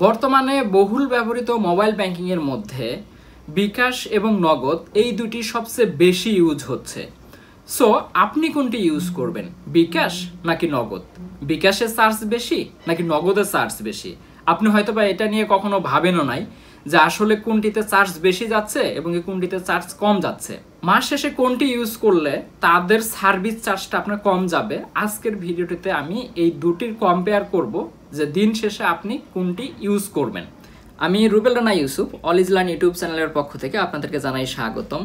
বর্তমানে বহুল ব্যবহৃত মোবাইল ব্যাংকিং এর মধ্যে বিকাশ এবং নগদ এই দুটি সবচেয়ে বেশি ইউজ হচ্ছে। সো আপনি কোনটি ইউজ করবেন, বিকাশ নাকি নগদ? বিকাশের চার্জ বেশি নাকি নগদের চার্জ বেশি? আপনি হয়তোবা এটা নিয়ে কখনো ভাবেনও নাই যে আসলে কোনটিতে চার্জ বেশি যাচ্ছে এবং কোনটিতে চার্জ কম যাচ্ছে। মাস শেষে কোনটি ইউজ করলে তাদের সার্ভিস চার্জটা আপনার কম যাবে, আজকের ভিডিওটিতে আমি এই দুটির কম্পেয়ার করব যে দিন শেষে আপনি কোনটি ইউজ করবেন। আমি Rubel Rana Yusuf, all is learn YouTube চ্যানেলের পক্ষ থেকে আপনাদেরকে জানাই স্বাগতম।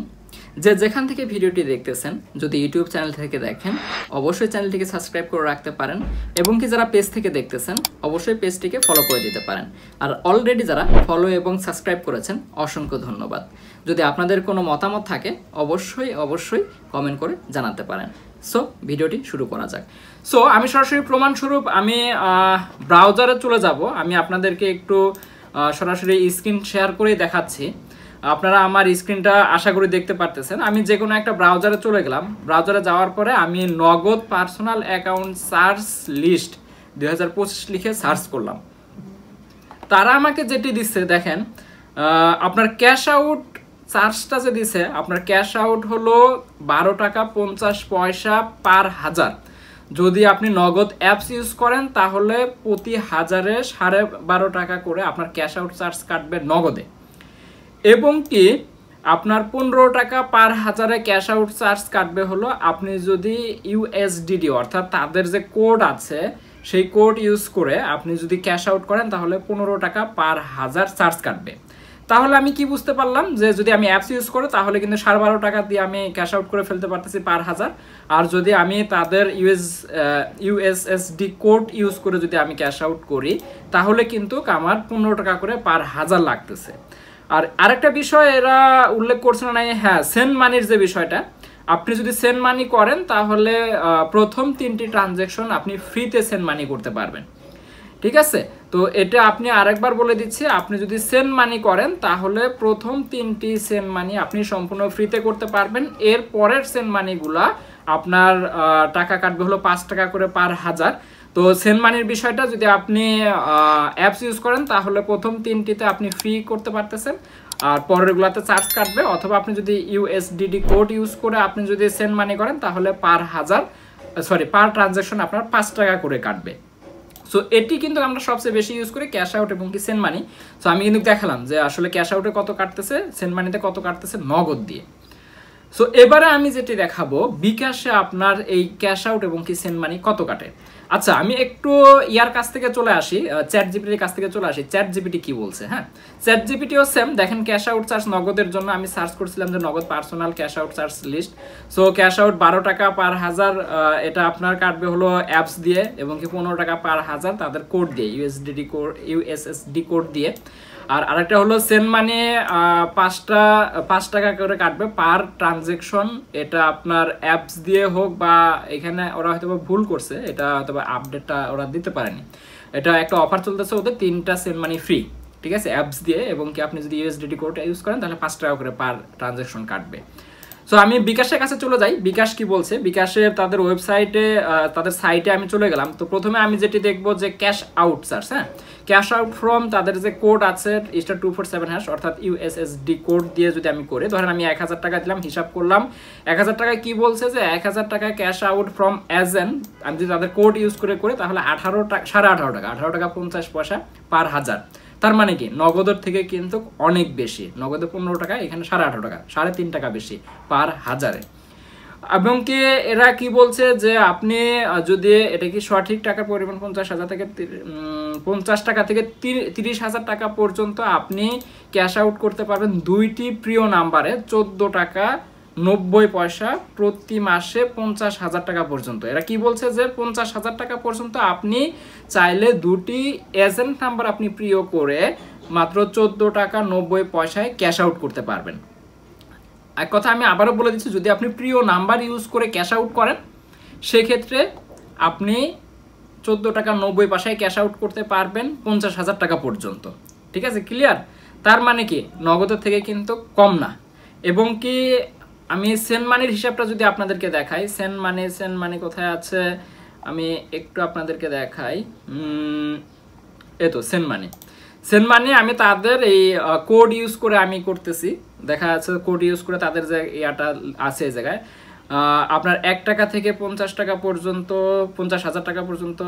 যেখান থেকে ভিডিওটি দেখতেছেন, যদি ইউটিউব চ্যানেল থেকে দেখেন অবশ্যই চ্যানেলটিকে সাবস্ক্রাইব করে রাখতে পারেন, এবং কি যারা পেজ থেকে দেখতেছেন অবশ্যই পেজটিকে ফলো করে দিতে পারেন। আর অলরেডি যারা ফলো এবং সাবস্ক্রাইব করেছেন অসংখ্য ধন্যবাদ। যদি আপনাদের কোনো মতামত থাকে অবশ্যই কমেন্ট করে জানাতে পারেন। সো ভিডিওটি শুরু করা যাক। সো আমি সরাসরি প্রমাণস্বরূপ আমি ব্রাউজারে চলে যাব। আমি আপনাদেরকে একটু সরাসরি স্ক্রিন শেয়ার করেই দেখাচ্ছি। আপনারা আমার স্ক্রিনটা আশা করি দেখতে পারতেছেন। আমি যে কোনো একটা ব্রাউজারে চলে গেলাম। ব্রাউজারে যাওয়ার পরে আমি নগদ পার্সোনাল অ্যাকাউন্ট সার্চ লিস্ট 2025 লিখে সার্চ করলাম। তারা আমাকে যেটি দিচ্ছে দেখেন, আপনার ক্যাশ আউট চার্জটা যে দিছে, আপনার ক্যাশ আউট হলো 12 টাকা 50 পয়সা পার হাজার। যদি আপনি নগদ অ্যাপস ইউজ করেন তাহলে প্রতি হাজারে 12.5 টাকা করে আপনার ক্যাশ আউট চার্জ কাটবে নগদে, এবং কি আপনার 15 টাকা পার হাজারে ক্যাশ আউট চার্জ কাটবে হলো আপনি যদি ইউএসডিডি অর্থাৎ তাদের যে কোড আছে সেই কোড ইউজ করে আপনি যদি ক্যাশ আউট করেন তাহলে 15 টাকা পার হাজার চার্জ কাটবে। তাহলে আমি কি বুঝতে পারলাম যে যদি আমি অ্যাপস ইউজ করি তাহলে কিন্তু 12.5 টাকা দিয়ে আমি ক্যাশ আউট করে ফেলতে পারতেছি পার হাজার। আর যদি আমি তাদের ইউএসএসডি কোড ইউজ করে যদি আমি ক্যাশ আউট করি তাহলে কিন্তু আমার 15 টাকা করে পার হাজার লাগতেছে। আর আরেকটা বিষয় এরা উল্লেখ করছে না, হ্যাঁ, সেন্ড মানির যে বিষয়টা, আপনি যদি সেন্ড মানি করেন তাহলে প্রথম 3টি ট্রানজ্যাকশন আপনি ফ্রিতে সেন্ড মানি করতে পারবেন। ঠিক আছে, তো এটা আপনি আরেকবার বলে দিচ্ছি, আপনি যদি সেন্ড মানি করেন তাহলে প্রথম 3টি সেন্ড মানি আপনি সম্পূর্ণ ফ্রিতে করতে পারবেন। এর পরের সেন্ড মানিগুলা আপনার টাকা কাটবে হলো 5 টাকা করে পার হাজার। তো সেন্ড মানির বিষয়টা যদি আপনি অ্যাপস ইউজ করেন তাহলে প্রথম 3টিতে আপনি ফ্রি করতে পারতেছেন, আর পরেরগুলোতে চার্জ কাটবে। অথবা আপনি যদি ইউএসডিডি কোড ইউজ করে আপনি যদি সেন্ড মানি করেন তাহলে পার ট্রানজ্যাকশন আপনার 5 টাকা করে কাটবে। সো এটি কিন্তু আমরা সবচেয়ে বেশি ইউজ করি ক্যাশ আউট এবং কি সেন্ড মানি। সো আমি কিন্তু দেখালাম যে আসলে ক্যাশ আউটে কত কাটতেছে, সেন্ড মানিতে কত কাটতেছে নগদ দিয়ে। সো এবারে আমি যেটি দেখাবো বিকাশে আপনার এই ক্যাশ আউট এবং কি সেন্ড মানি কত কাটে। আচ্ছা, আমি একটু ইয়ার কাছ থেকে চলে আসি, চ্যাট জিপিটির কাছ থেকে চলে আসি। চ্যাট জিপিটি কি বলছে? হ্যাঁ, চ্যাট জিপিটিও সেম। দেখেন ক্যাশ আউট চার্জ নগদের জন্য আমি সার্চ করছিলাম যে নগদ personal cash out charge list. So cash out 12 টাকা পার হাজার, এটা আপনার কাটবে হলো অ্যাপস দিয়ে, এবং কি 15 টাকা পার হাজার তাদের কোড দিয়ে, ইউএসএসডি কোড দিয়ে। আর আরেকটা হলো সেন্ড মানি 5 টাকা করে কাটবে পার ট্রানজেকশন। এটা আপনার অ্যাপস দিয়ে হোক বা এখানে ওরা হয়তো ভুল করছে, এটা হয়তো আপডেটটা ওরা দিতে পারেনি। এটা একটা অফার চলতেছে ওদের, 3টা সেন্ড মানি ফ্রি, ঠিক আছে, অ্যাপস দিয়ে, এবং কি আপনি যদি ইউএসডিটি কোড ইউজ করেন তাহলে 5 টাকা করে পার ট্রানজেকশন কাটবে। সো আমি বিকাশের কাছে চলে যাই। বিকাশ কি বলছে, বিকাশের তাদের ওয়েবসাইটে তাদের সাইটে আমি চলে গেলাম। তো প্রথমে আমি যেটি দেখবো যে ক্যাশ আউট চার্জ, হ্যাঁ, ক্যাশ আউট ফ্রম তাদের যে কোড আছে *247# অর্থাৎ ইউএসএসডি কোড দিয়ে যদি আমি করি, ধরেন আমি 1000 টাকা দিলাম, হিসাব করলাম 1000 টাকায় কি বলছে যে 1000 টাকা ক্যাশ আউট ফ্রম এজেন্ট, আমি যদি তাদের কোড ইউজ করে করি তাহলে 18 টাকা 50 পয়সা পার হাজার। তার মানে কি নগদের থেকে কিন্তু অনেক বেশি, নগদে 15 টাকা, এখানে 18.5 টাকা, 3.5 টাকা বেশি পার হাজারে। এবং কি এরা কি বলছে যে আপনি যদি এটা কি সঠিক টাকার পরিমাণ 50,000 থেকে 50 টাকা থেকে 30,000 টাকা পর্যন্ত আপনি ক্যাশ আউট করতে পারবেন 2টি প্রিয় নাম্বারে 14 টাকা 90 পয়সা প্রতি মাসে 50,000 টাকা পর্যন্ত। এরা কি বলছে যে 50,000 টাকা পর্যন্ত আপনি চাইলে 2টি এজেন্ট নাম্বার আপনি প্রিয় করে মাত্র 14 টাকা 90 পয়সায় ক্যাশ আউট করতে পারবেন। এক কথা আমি আবারও বলে দিচ্ছি, যদি আপনি প্রিয় নাম্বার ইউজ করে ক্যাশ আউট করেন সেক্ষেত্রে আপনি 14 টাকা 90 পয়সায় ক্যাশ আউট করতে পারবেন 50,000 টাকা পর্যন্ত। ঠিক আছে, ক্লিয়ার? তার মানে কি নগদের থেকে কিন্তু কম না। এবং কি আমি সেন্ড মানির হিসাবটা যদি আপনাদেরকে দেখাই, সেন্ড মানি কোথায় আছে আমি একটু আপনাদেরকে দেখাই। এই তো সেন্ড সেন্ড মানি আমি তাদের এই কোড ইউজ করে আমি করতেছি, দেখা যাচ্ছে কোড ইউজ করে তাদের যে ইয়াটা আছে এই জায়গায় আপনার 1 টাকা থেকে 50 টাকা পর্যন্ত, 50,000 টাকা পর্যন্ত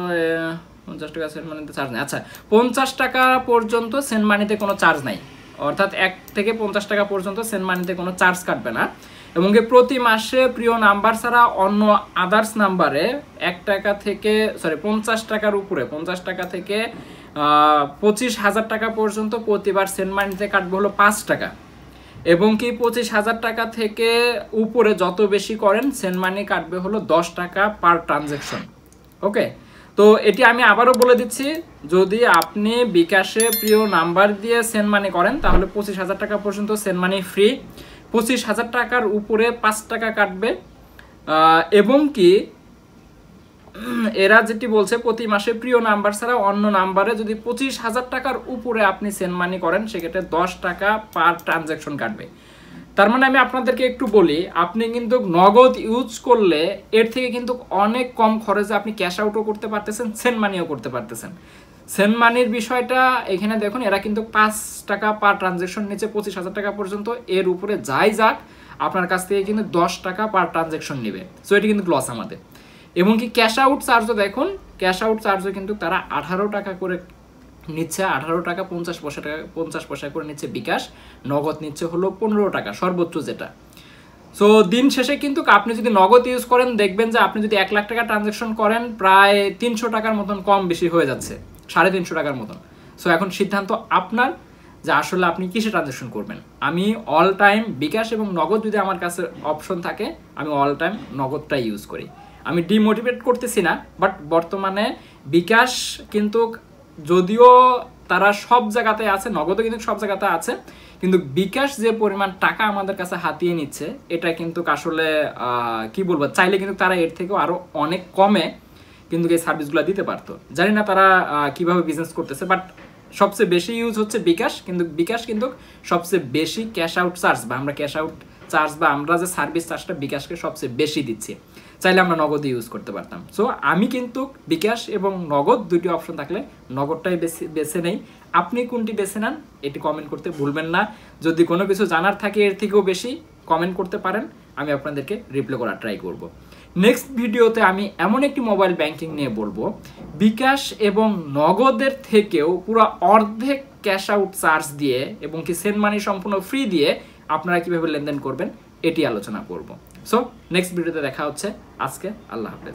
50 টাকা সেন্ড মানিতে চার্জ নেই। আচ্ছা, 50 টাকা পর্যন্ত সেন্ড মানিতে কোনো চার্জ নাই, অর্থাৎ 1 থেকে 50 টাকা পর্যন্ত সেন্ড মানিতে কোনো চার্জ কাটবে না। এবং প্রতি মাসে প্রিয় নাম্বার ছাড়া অন্য আদার্স নাম্বারে 1 টাকা থেকে 50 টাকার উপরে, 50 টাকা থেকে 25,000 টাকা পর্যন্ত প্রতিবার সেন্ড মানিতে কাটবে হলো 5 টাকা। এবং 25,000 টাকা থেকে উপরে যত বেশি করেন সেন্ড মানি কাটবে হলো 10 টাকা পার ট্রানজ্যাকশন। ওকে, তো এটি আমি আবারও বলে দিচ্ছি, যদি আপনি বিকাশে প্রিয় নাম্বার দিয়ে সেন্ড মানি করেন তাহলে 25,000 টাকা পর্যন্ত সেন্ড মানি ফ্রি, 25,000 টাকার উপরে 5 টাকা কাটবে। এবং এরা যেটি বলছে প্রতি মাসে প্রিয় নাম্বার ছাড়া অন্য নাম্বারে যদি 25,000 টাকার উপরে আপনি সেন্ড মানি করেন সেক্ষেত্রে 10 টাকা পার ট্রানজ্যাকশন কাটবে। তার মানে আমি আপনাদেরকে একটু বলি, আপনি কিন্তু নগদ ইউজ করলে এর থেকে কিন্তু অনেক কম খরচে আপনি ক্যাশ আউটও করতে পারতেছেন, সেন্ড মানিও করতে পারতেছেন। সেন্ড মানির বিষয়টা এখানে দেখুন, এরা কিন্তু 5 টাকা পার ট্রানজ্যাকশন নিচে 25,000 টাকা পর্যন্ত, এর উপরে যাই যাক আপনার কাছ থেকে কিন্তু 10 টাকা পার ট্রানজ্যাকশন নেবে। সো এটি কিন্তু লস আমাদের। এবং ক্যাশ আউট চার্জও দেখুন, ক্যাশ আউট চার্জও কিন্তু তারা 18 টাকা করে নিচ্ছে, 18 টাকা 50 পয়সা করে নিচ্ছে বিকাশ, নগদ নিচ্ছে হলো 15 টাকা সর্বোচ্চ যেটা। সো দিন শেষে কিন্তু আপনি যদি নগদ ইউজ করেন দেখবেন যে আপনি যদি 1 লাখ টাকা ট্রানজ্যাকশন করেন প্রায় 300 টাকার মতন কম বেশি হয়ে যাচ্ছে, 350 টাকার মতন। সো এখন সিদ্ধান্ত আপনার যে আসলে আপনি কিসে ট্রানজ্যাকশন করবেন। আমি অল টাইম বিকাশ এবং নগদ যদি আমার কাছে অপশন থাকে আমি অল টাইম নগদটাই ইউজ করি। আমি ডিমোটিভেট করতেছি না, বাট বর্তমানে বিকাশ কিন্তু যদিও তারা সব জায়গাতে আছে, নগদও কিন্তু সব জায়গাতে আছে, কিন্তু বিকাশ যে পরিমাণ টাকা আমাদের কাছে হাতিয়ে নিচ্ছে এটা কিন্তু আসলে কি বলবো, চাইলে কিন্তু তারা এর থেকেও আরো অনেক কমে কিন্তু এই সার্ভিসগুলো দিতে পারতো। জানি না তারা কিভাবে বিজনেস করতেছে, বাট সবচেয়ে বেশি ইউজ হচ্ছে বিকাশ, কিন্তু বিকাশ কিন্তু সবচেয়ে বেশি ক্যাশ আউট চার্জ বা আমরা ক্যাশ আউট চার্জ বা আমরা যে সার্ভিস চার্জটা বিকাশকে সবচেয়ে বেশি দিচ্ছি, চাইলে আমরা নগদ ইউজ করতে পারতাম। সো আমি কিন্তু বিকাশ এবং নগদ দুটি অপশন থাকলে নগদটাই বেছে নেই। আপনি কোনটি বেছে নেন এটি কমেন্ট করতে ভুলবেন না। যদি কোনো কিছু জানার থাকে এর থেকেও বেশি কমেন্ট করতে পারেন, আমি আপনাদেরকে রিপ্লাই করার ট্রাই করব। নেক্সট ভিডিওতে আমি এমন একটি মোবাইল ব্যাংকিং নিয়ে বলবো বিকাশ এবং নগদের থেকেও পুরো অর্ধেক ক্যাশ আউট চার্জ দিয়ে এবং সেন্ড মানি সম্পূর্ণ ফ্রি দিয়ে আপনারা কিভাবে লেনদেন করবেন এটি আলোচনা করব। সো নেক্সট ভিডিওতে দেখা হচ্ছে। আজকে আল্লাহ হাফেজ।